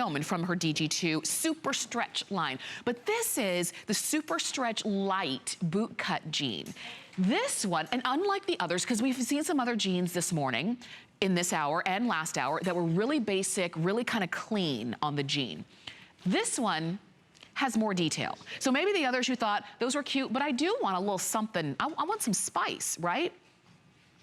Gilman from her DG2 SuperStretch line. But this is the SuperStretch Lite BootCut jean. This one, and unlike the others, because we've seen some other jeans this morning, in this hour and last hour, that were really basic, really kind of clean on the jean. This one has more detail. So maybe the others you thought, those were cute, but I do want a little something, I want some spice, right?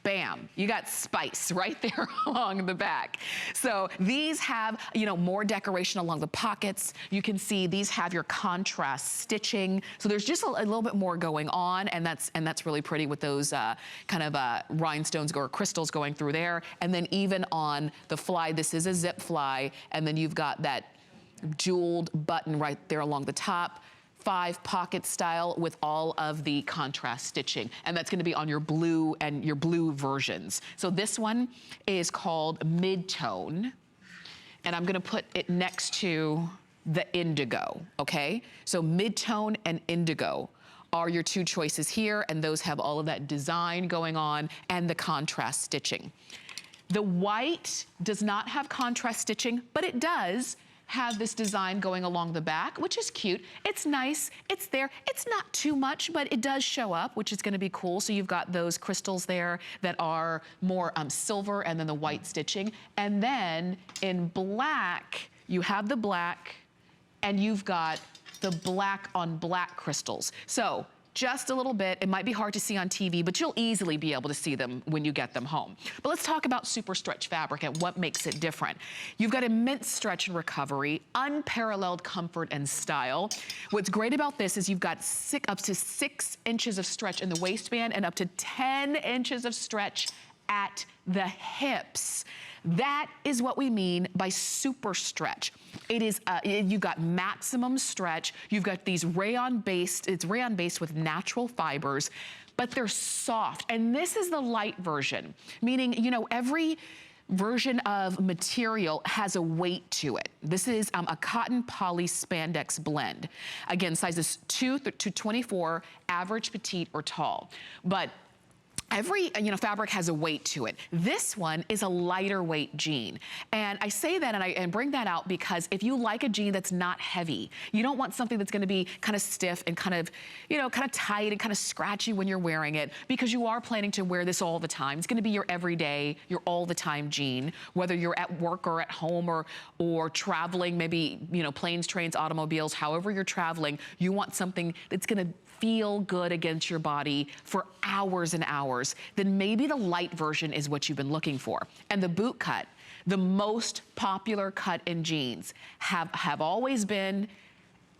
Bam, you got spice right there along the back. So these have, you know, more decoration along the pockets. You can see these have your contrast stitching. So there's just a little bit more going on, and that's really pretty with those kind of rhinestones or crystals going through there. And then even on the fly, this is a zip fly, and then you've got that jeweled button right there along the top. 5 pocket style with all of the contrast stitching. And that's gonna be on your blue and your blue versions. So this one is called Mid-Tone. And I'm gonna put it next to the Indigo, okay? So Mid-Tone and Indigo are your 2 choices here, and those have all of that design going on and the contrast stitching. The white does not have contrast stitching, but it does have this design going along the back, which is cute. It's nice, it's there. It's not too much, but it does show up, which is gonna be cool. So you've got those crystals there that are more silver, and then the white stitching. And then in black, you have the black, and you've got the black on black crystals. So just a little bit. It might be hard to see on TV, but you'll easily be able to see them when you get them home. But let's talk about SuperStretch fabric and what makes it different. You've got immense stretch and recovery, unparalleled comfort and style. What's great about this is you've got up to 6 inches of stretch in the waistband and up to 10 inches of stretch at the hips. That is what we mean by super stretch. It is, you've got maximum stretch. You've got these rayon-based, it's rayon-based with natural fibers, but they're soft. And this is the light version, meaning, you know, every version of material has a weight to it. This is a cotton poly spandex blend. Again, sizes 2 to 24, average, petite, or tall. But every, you know, fabric has a weight to it. This one is a lighter weight jean. And I say that and bring that out because if you like a jean that's not heavy, you don't want something that's gonna be kind of stiff and kind of, you know, kind of tight and kind of scratchy when you're wearing it, because you are planning to wear this all the time. It's gonna be your everyday, your all the time jean, whether you're at work or at home or traveling, maybe, you know, planes, trains, automobiles, however you're traveling, you want something that's gonna feel good against your body for hours and hours, then maybe the light version is what you've been looking for. And the boot cut, the most popular cut in jeans, have always been,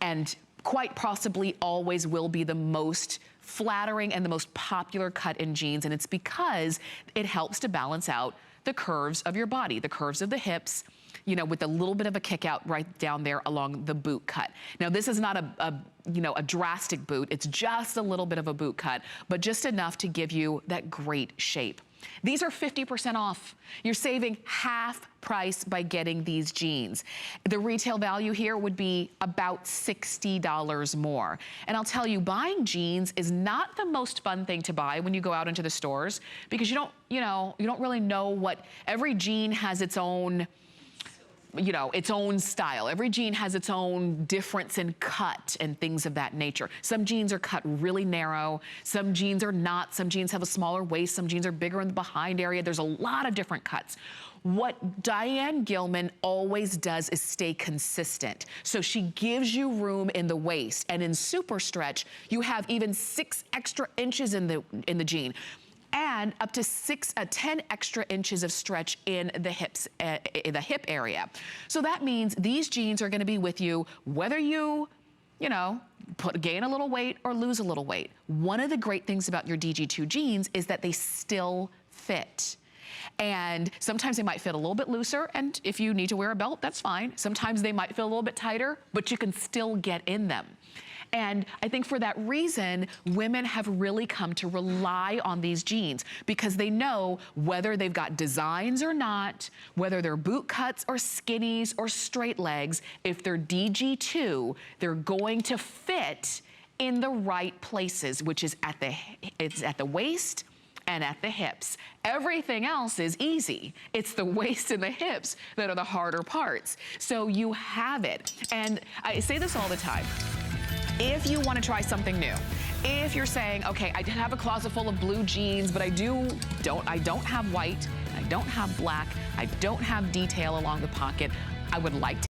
and quite possibly always will be, the most flattering and the most popular cut in jeans. And it's because it helps to balance out the curves of your body, the curves of the hips, you know, with a little bit of a kick out right down there along the boot cut. Now, this is not you know, a drastic boot. It's just a little bit of a boot cut, but just enough to give you that great shape. These are 50% off. You're saving half price by getting these jeans. The retail value here would be about $60 more. And I'll tell you, buying jeans is not the most fun thing to buy when you go out into the stores, because you don't really know what, every jean has its own, you know, its own style. Every jean has its own difference in cut and things of that nature. Some jeans are cut really narrow. Some jeans are not. Some jeans have a smaller waist. Some jeans are bigger in the behind area. There's a lot of different cuts. What Diane Gilman always does is stay consistent. So she gives you room in the waist. And in SuperStretch, you have even 6 extra inches in the jean, and up to 10 extra inches of stretch in the hips, in the hip area. So that means these jeans are gonna be with you whether you know, gain a little weight or lose a little weight. One of the great things about your DG2 jeans is that they still fit. And sometimes they might fit a little bit looser, and if you need to wear a belt, that's fine. Sometimes they might feel a little bit tighter, but you can still get in them. And I think for that reason, women have really come to rely on these jeans, because they know whether they've got designs or not, whether they're boot cuts or skinnies or straight legs, if they're DG2, they're going to fit in the right places, which is at the waist and at the hips. Everything else is easy. It's the waist and the hips that are the harder parts. So you have it. And I say this all the time. If you want to try something new, if you're saying, okay, I did have a closet full of blue jeans, but I don't have white, I don't have black, I don't have detail along the pocket, I would like to